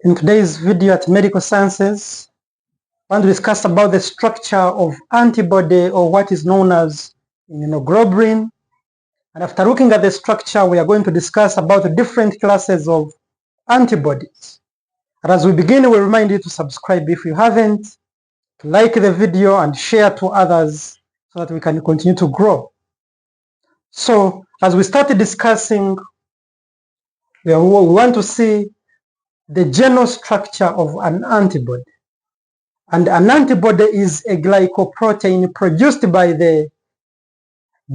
In today's video at Medical Sciences, I want to discuss about the structure of antibody, or what is known as immunoglobulin. And after looking at the structure, we are going to discuss about the different classes of antibodies. And as we begin, we remind you to subscribe if you haven't, to like the video and share to others so that we can continue to grow. So as we started discussing, we want to see the general structure of an antibody. And an antibody is a glycoprotein produced by the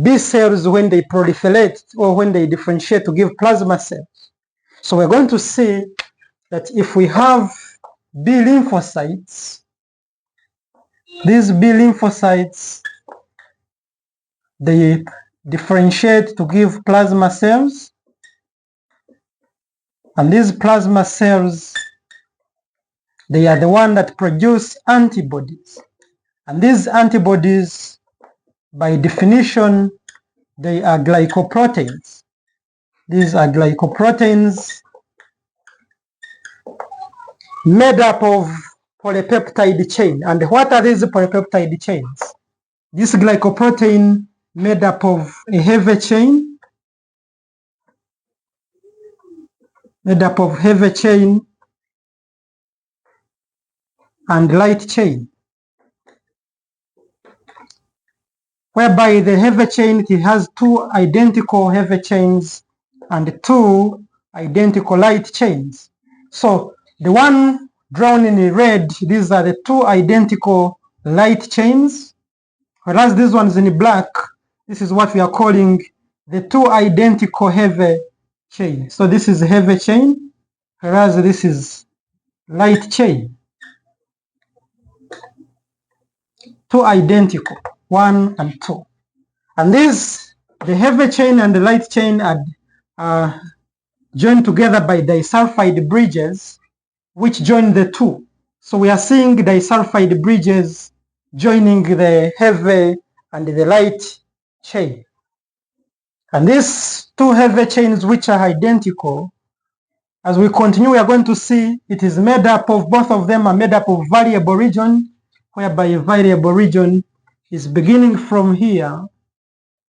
B cells when they proliferate or when they differentiate to give plasma cells. So we're going to see that if we have B lymphocytes, these B lymphocytes, they differentiate to give plasma cells, and these plasma cells, they are the one that produce antibodies. And these antibodies, by definition, they are glycoproteins. These are glycoproteins made up of polypeptide chain. And what are these polypeptide chains? This glycoprotein made up of a heavy chain, and light chain, whereby the heavy chain, it has two identical heavy chains and two identical light chains. So the one drawn in red, these are the two identical light chains, whereas this one is in black. This is what we are calling the two identical heavy chain. So this is heavy chain, whereas this is light chain. Two identical, 1 and 2. And these, the heavy chain and the light chain, are joined together by disulfide bridges, which join the two. So we are seeing disulfide bridges joining the heavy and the light chain. And these two heavy chains, which are identical, as we continue, we are going to see it is made up of, both of them are made up of variable region, whereby a variable region is beginning from here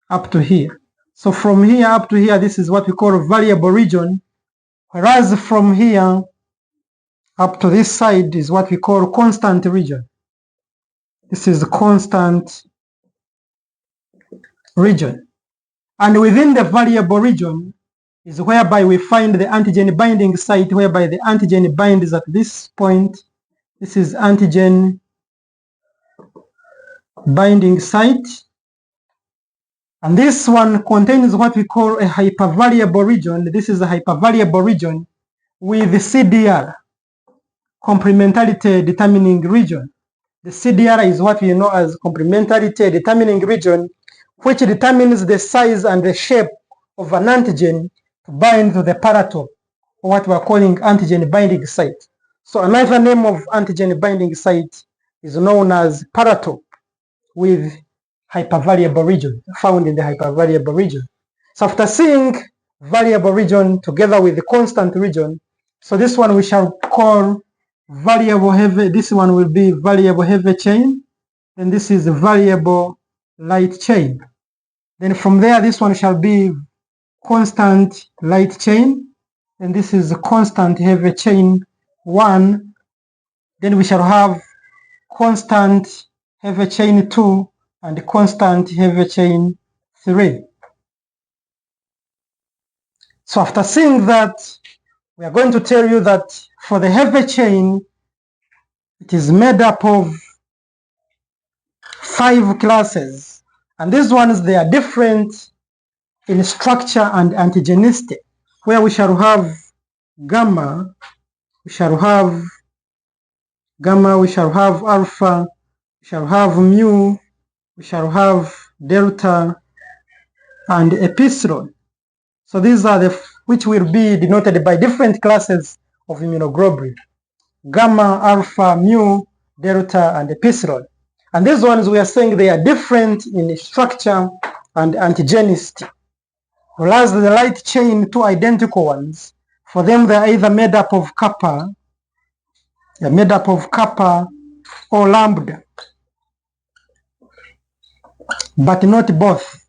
up to here. So from here up to here, this is what we call a variable region, whereas from here up to this side is what we call constant region. This is the constant region. And within the variable region is whereby we find the antigen binding site, whereby the antigen binds at this point. This is antigen binding site. And this one contains what we call a hypervariable region. This is a hypervariable region with the CDR, complementarity determining region. The CDR is what we know as complementarity determining region, which determines the size and the shape of an antigen to bind to the paratope, or what we are calling antigen binding site. So another name of antigen binding site is known as paratope with hypervariable region, found in the hypervariable region. So after seeing variable region together with the constant region, so this one we shall call variable heavy, this one will be variable heavy chain, and this is variable light chain. Then from there, this one shall be constant light chain, and this is constant heavy chain 1. Then we shall have constant heavy chain 2 and constant heavy chain 3. So after seeing that, we are going to tell you that for the heavy chain, it is made up of 5 classes. And these ones, they are different in structure and antigenicity, where we shall have gamma, we shall have alpha, we shall have mu, we shall have delta, and epsilon. So these are the which will be denoted by different classes of immunoglobulin: gamma, alpha, mu, delta, and epsilon. And these ones, we are saying they are different in structure and antigenicity. Whereas the light chain, two identical ones, for them they are either made up of kappa They are made up of kappa or lambda, but not both.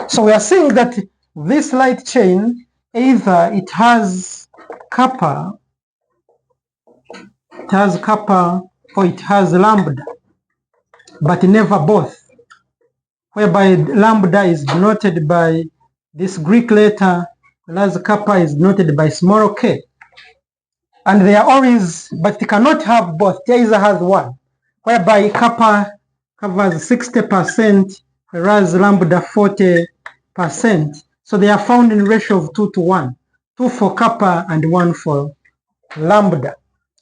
So we are seeing that this light chain, either it has kappa or it has lambda, but never both, whereby lambda is denoted by this Greek letter, whereas kappa is denoted by small k. And they are always, but it cannot have both. It either has one, whereby kappa covers 60%, whereas lambda 40%. So they are found in ratio of 2 to 1, 2 for kappa and 1 for lambda.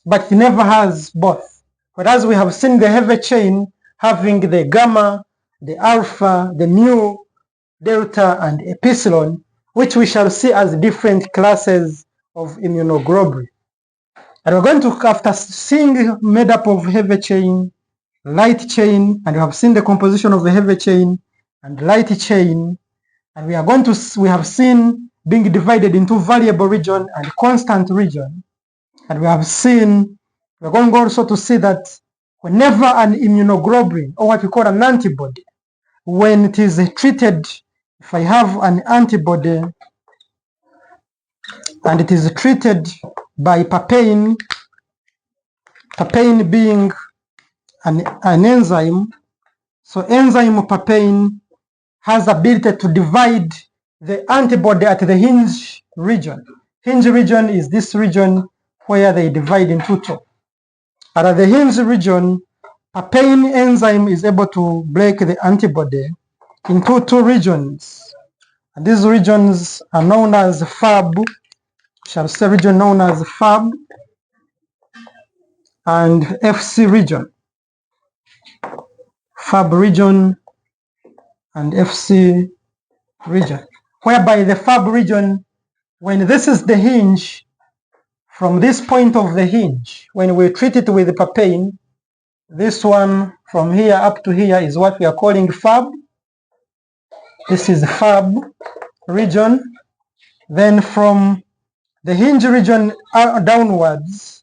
But it never has both. Whereas we have seen the heavy chain having the gamma, the alpha, the mu, delta, and epsilon, which we shall see as different classes of immunoglobulin. And we're going to, after seeing made up of heavy chain, light chain, and we have seen the composition of the heavy chain and light chain, and we have seen being divided into variable region and constant region. And we have seen, we're going also to see that whenever an immunoglobulin, or what we call an antibody, when it is treated, if I have an antibody and it is treated by papain being an enzyme, so enzyme papain has ability to divide the antibody at the hinge region. Hinge region is this region where they divide into two. And at the hinge region, papain enzyme is able to break the antibody into two regions. And these regions are known as Fab, shall say region known as Fab and FC region. Fab region and FC region. Whereby the Fab region, when this is the hinge, from this point of the hinge, when we treat it with papain, this one from here up to here is what we are calling Fab. This is Fab region. Then from the hinge region downwards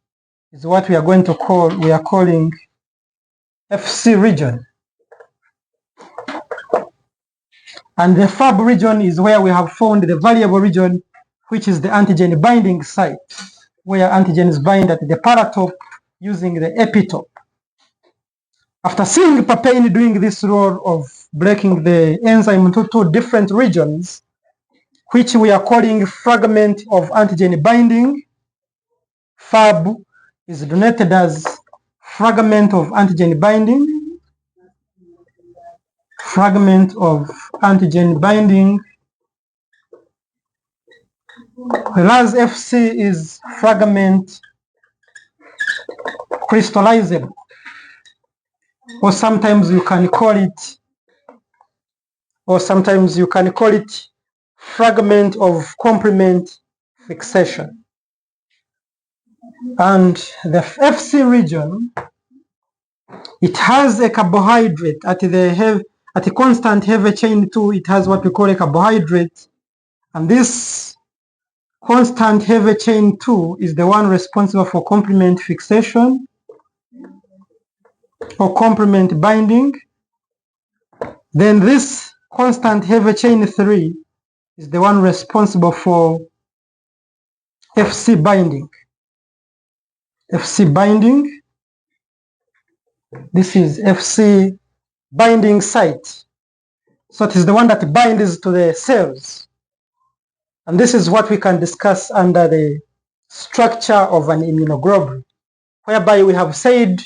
is what we are going to call, we are calling FC region. And the Fab region is where we have found the variable region, which is the antigen binding site, where antigens bind at the paratop using the epitope. After seeing papain doing this role of breaking the enzyme into two different regions, which we are calling fragment of antigen binding, Fab is denoted as fragment of antigen binding, fragment of antigen binding, whereas FC is fragment crystallizable, or sometimes you can call it, fragment of complement fixation. And the FC region, it has a carbohydrate at a constant heavy chain 2, it has what we call a carbohydrate, and this constant heavy chain 2 is the one responsible for complement fixation or complement binding. Then this constant heavy chain 3 is the one responsible for FC binding. FC binding, this is FC binding site. So it is the one that binds to the cells. And this is what we can discuss under the structure of an immunoglobulin, whereby we have said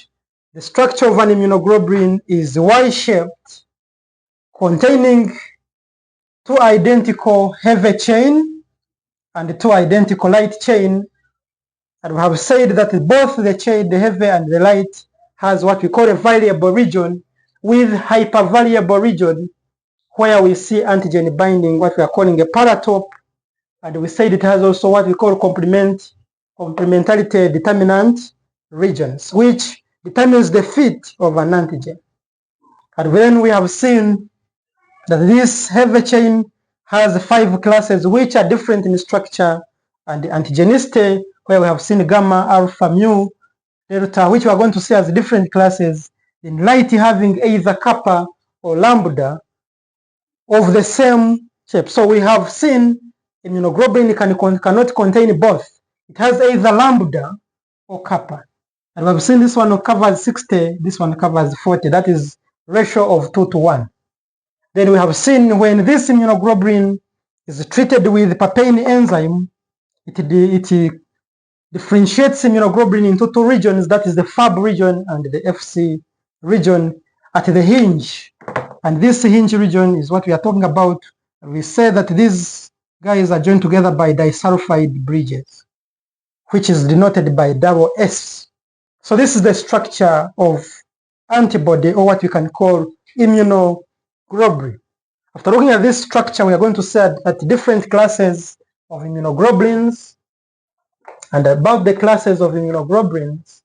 the structure of an immunoglobulin is Y-shaped, containing two identical heavy chain and two identical light chain. And we have said that both the chain, the heavy and the light, has what we call a variable region with hypervariable region, where we see antigen binding, what we are calling a paratop. And we said it has also what we call complementarity determinant regions, which determines the fit of an antigen. And then we have seen that this heavy chain has 5 classes, which are different in structure and antigenicity, where we have seen gamma, alpha, mu, delta, which we are going to see as different classes, in light having either kappa or lambda of the same shape. So we have seen immunoglobulin cannot contain both. It has either lambda or kappa. And we have seen this one covers 60, this one covers 40. That is ratio of 2 to 1. Then we have seen when this immunoglobulin is treated with papain enzyme, it differentiates immunoglobulin into two regions, that is the Fab region and the FC region at the hinge. And this hinge region is what we are talking about. We say that these guys are joined together by disulfide bridges, which is denoted by double S. So this is the structure of antibody, or what we can call immunoglobulin. After looking at this structure, we are going to say that different classes of immunoglobulins and about the classes of immunoglobulins,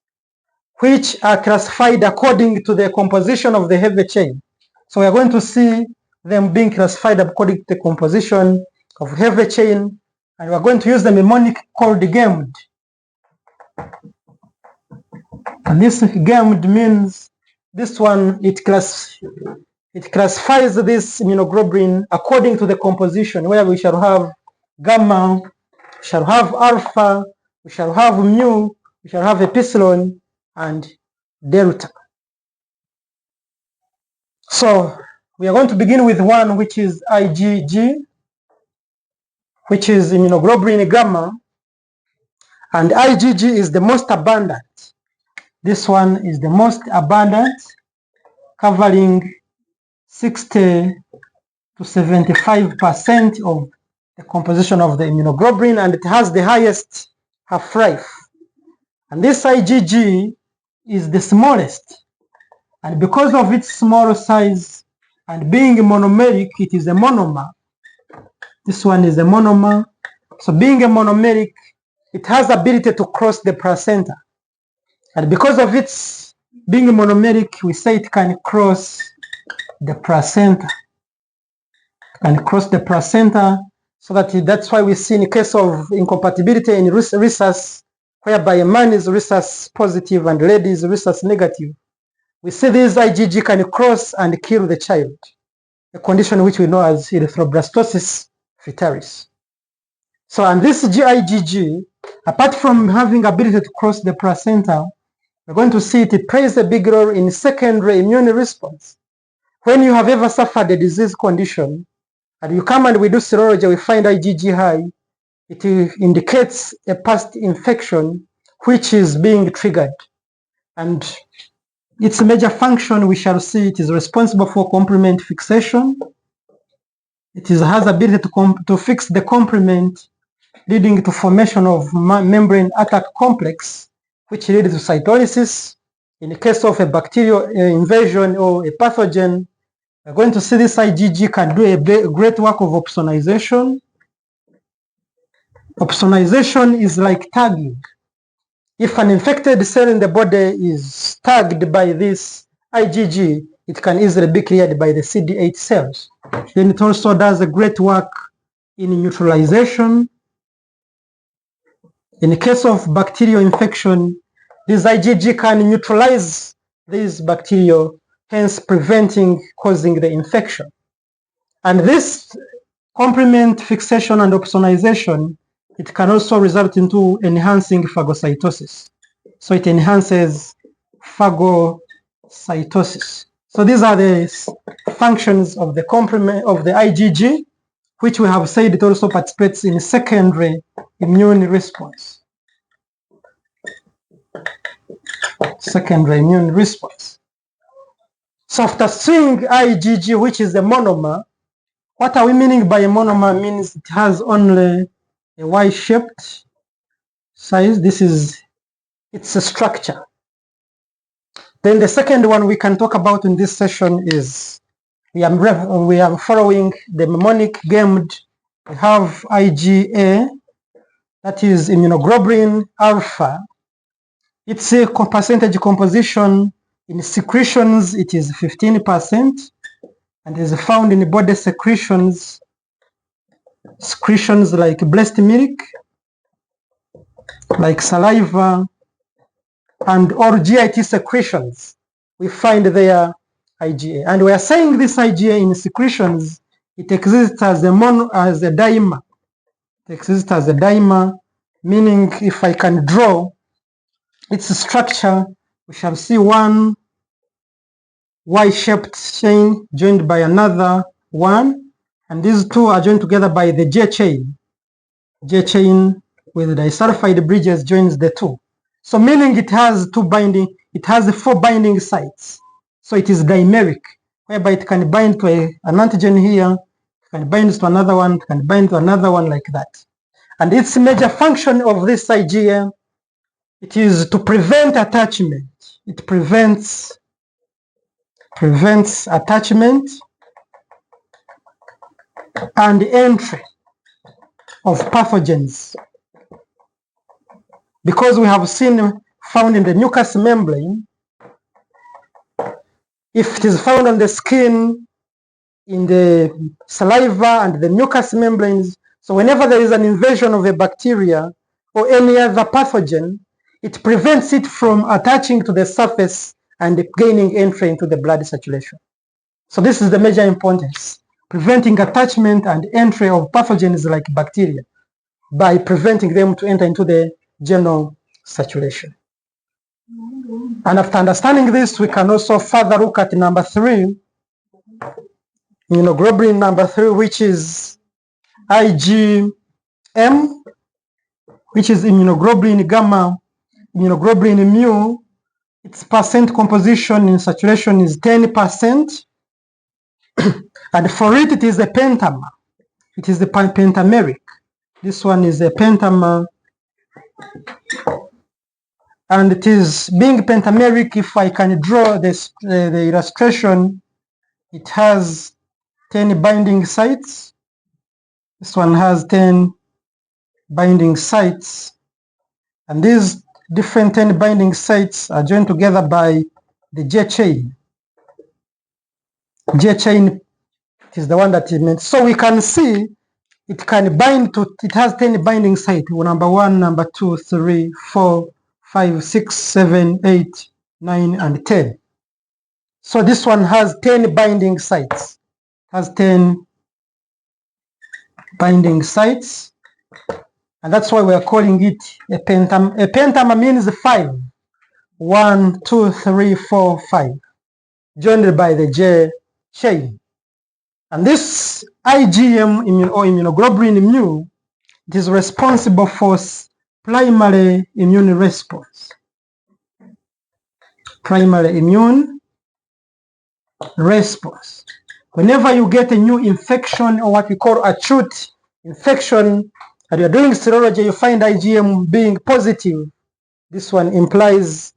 which are classified according to the composition of the heavy chain. So we are going to see them being classified according to the composition of heavy chain, and we are going to use the mnemonic called GAMD. And this GAMD means this one, it classifies this immunoglobulin according to the composition, where we shall have gamma, we shall have alpha, we shall have mu, we shall have epsilon, and delta. So we are going to begin with one, which is IgG, which is immunoglobulin gamma, and IgG is the most abundant. This one is the most abundant, covering 60 to 75% of the composition of the immunoglobulin, and it has the highest half-life. And this IgG is the smallest, and because of its small size and being monomeric, it is a monomer. This one is a monomer. So being a monomeric, it has the ability to cross the placenta. And because of its being monomeric, we say it can cross the placenta. It can cross the placenta, so that's why we see in case of incompatibility in rhesus, whereby a man is rhesus positive and lady is rhesus negative, we see this IgG can cross and kill the child, a condition which we know as erythroblastosis fetalis. So, and this IgG, apart from having ability to cross the placenta, we're going to see it plays a big role in secondary immune response. When you have ever suffered a disease condition, and you come and we do serology, we find IgG high, it indicates a past infection which is being triggered. And its major function, we shall see, it is responsible for complement fixation. It has ability to fix the complement, leading to formation of membrane attack complex, which leads to cytolysis. In the case of a bacterial invasion or a pathogen, we're going to see this IgG can do a great work of opsonization. Opsonization is like tagging. If an infected cell in the body is tagged by this IgG, it can easily be cleared by the CD8 cells. Then it also does a great work in neutralization. In the case of bacterial infection, this IgG can neutralize these bacteria, hence causing the infection. And this complement fixation and opsonization, it can also result into enhancing phagocytosis. So it enhances phagocytosis. So these are the functions of the complement of the IgG, which we have said it also participates in secondary immune response. Secondary immune response. So after seeing IgG, which is a monomer, what are we meaning by a monomer? Means it has only a Y-shaped size. This is its structure. Then the second one we can talk about in this session is we are following the mnemonic GAMD. We have IgA, that is immunoglobulin alpha. Its percentage composition in secretions, it is 15%, and is found in body secretions like breast milk, like saliva and or GIT secretions, we find there IgA. And we are saying this IgA in secretions, it exists as a dimer. It exists as a dimer, meaning if I can draw its structure, we shall see one Y-shaped chain joined by another one, and these two are joined together by the J chain. J chain with disulfide bridges joins the two. So meaning it has it has 4 binding sites. So it is dimeric, whereby it can bind to an antigen here, it can bind to another one, it can bind to another one like that. And its major function of this IgA, it is to prevent attachment. It prevents attachment and entry of pathogens. Because we have found in the mucous membrane, if it is found on the skin, in the saliva and the mucous membranes, so whenever there is an invasion of a bacteria or any other pathogen, it prevents it from attaching to the surface and gaining entry into the blood circulation. So this is the major importance, preventing attachment and entry of pathogens like bacteria by preventing them to enter into the general circulation. And after understanding this, we can also further look at number 3, immunoglobulin number 3, which is IgM, which is immunoglobulin gamma, immunoglobulin mu. Its percent composition in saturation is 10%, and for it is a pentamer. It is the pentameric. This one is a pentamer, and it is being pentameric. If I can draw this, the illustration, it has 10 binding sites. This one has 10 binding sites, and these different 10 binding sites are joined together by the J chain. J chain is the one that it meant. So we can see it can bind to, it has 10 binding sites. Number 1, number 2, 3, 4, 5, 6, 7, 8, 9, and 10. So this one has 10 binding sites. Has 10 binding sites, and that's why we are calling it a pentamer. A pentamer means 5. 1, 2, 3, 4, 5, joined by the J chain. And this IgM or immunoglobulin mu, it is responsible for primary immune response. Primary immune response. Whenever you get a new infection or what we call acute infection, and you're doing serology, you find IgM being positive, this one implies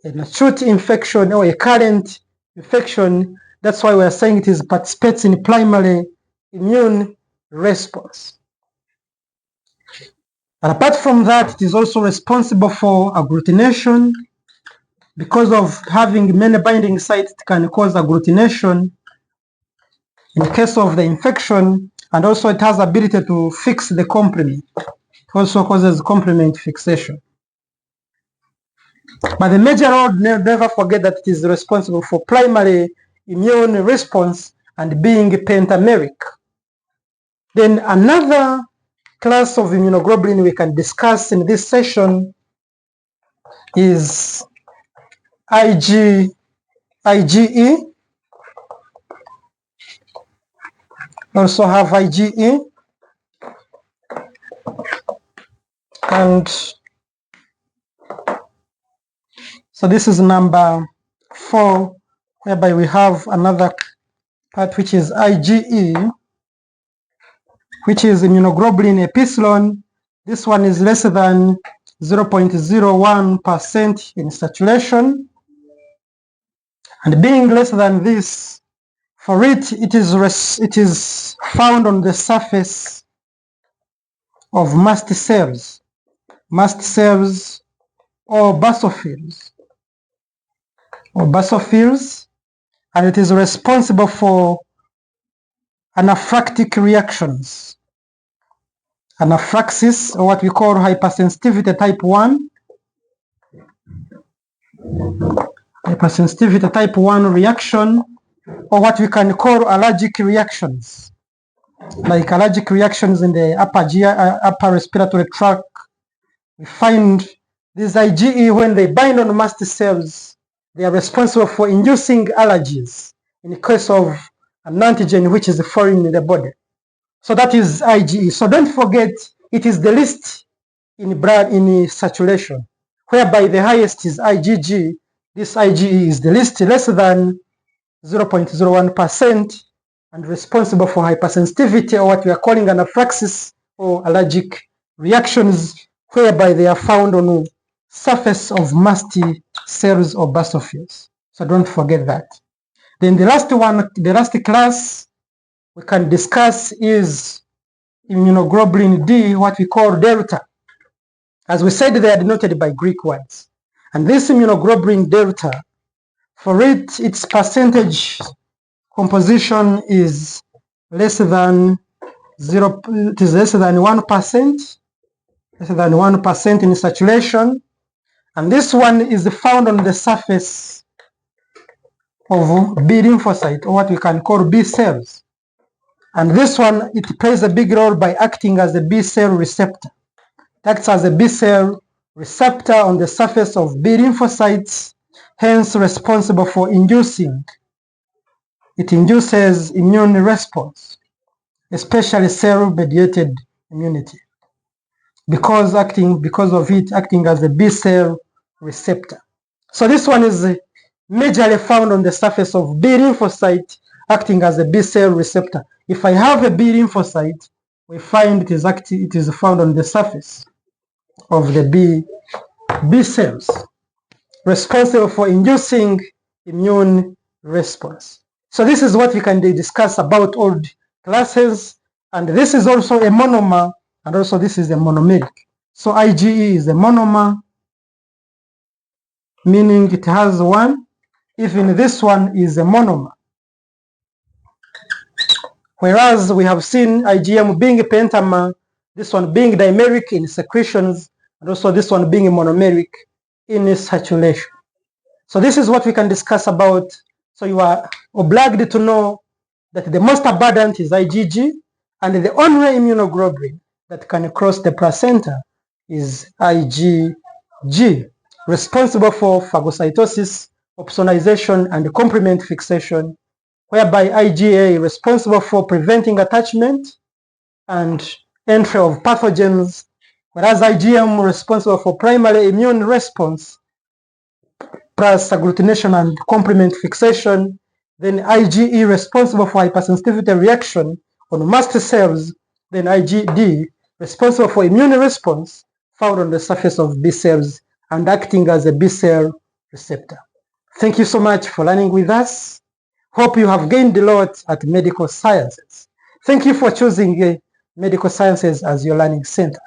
an acute infection or a current infection. That's why we're saying it participates in primary immune response. And apart from that, it is also responsible for agglutination. Because of having many binding sites, it can cause agglutination in case of the infection, and also it has ability to fix the complement. It also causes complement fixation. But the major role, never forget that it is responsible for primary immune response and being pentameric. Then another class of immunoglobulin we can discuss in this session is IgE. Also have IgE, and so this is number 4, whereby we have another part which is IgE, which is immunoglobulin epsilon. This one is less than 0.01% in saturation, and being less than this, for it is found on the surface of mast cells or basophils, and it is responsible for anaphylactic reactions. anaphylaxis, or what we call hypersensitivity type 1. Hypersensitivity type 1 reaction, or what we can call allergic reactions, like allergic reactions in the upper respiratory tract. We find these IgE, when they bind on mast cells, they are responsible for inducing allergies in the case of an antigen which is foreign in the body. So that is IgE. So don't forget, it is the least in blood in saturation, whereby the highest is IgG. This IgE is the least, less than 0.01%, and responsible for hypersensitivity, or what we are calling anaphylaxis or allergic reactions, whereby they are found on the surface of mast cells or basophils. So don't forget that. Then the last one, the last class we can discuss is immunoglobulin D, what we call delta. As we said, they are denoted by Greek words. And this immunoglobulin delta, for it, its percentage composition is less than 1%, less than 1% in saturation. And this one is found on the surface of B lymphocyte, or what we can call B cells. And this one, it plays a big role by acting as a B cell receptor. It acts as a B cell receptor on the surface of B lymphocytes, hence responsible for inducing. It induces immune response, especially cell-mediated immunity, because of it acting as a B cell receptor. So this one is majorly found on the surface of B lymphocyte, acting as a B cell receptor. If I have a B lymphocyte, we find it is found on the surface of the B cells, responsible for inducing immune response. So this is what we can discuss about all classes, and this is also a monomer, and also this is a monomeric. So IgE is a monomer, meaning it has one. Even this one is a monomer. Whereas we have seen IgM being a pentamer, this one being dimeric in secretions, and also this one being a monomeric in saturation. So this is what we can discuss about. So you are obliged to know that the most abundant is IgG, and the only immunoglobulin that can cross the placenta is IgG, responsible for phagocytosis, opsonization, and complement fixation, whereby IgA responsible for preventing attachment and entry of pathogens, whereas IgM responsible for primary immune response plus agglutination and complement fixation. Then IgE responsible for hypersensitivity reaction on mast cells. Then IgD responsible for immune response found on the surface of B cells and acting as a B cell receptor. Thank you so much for learning with us. Hope you have gained a lot at medical sciences. Thank you for choosing medical sciences as your learning center.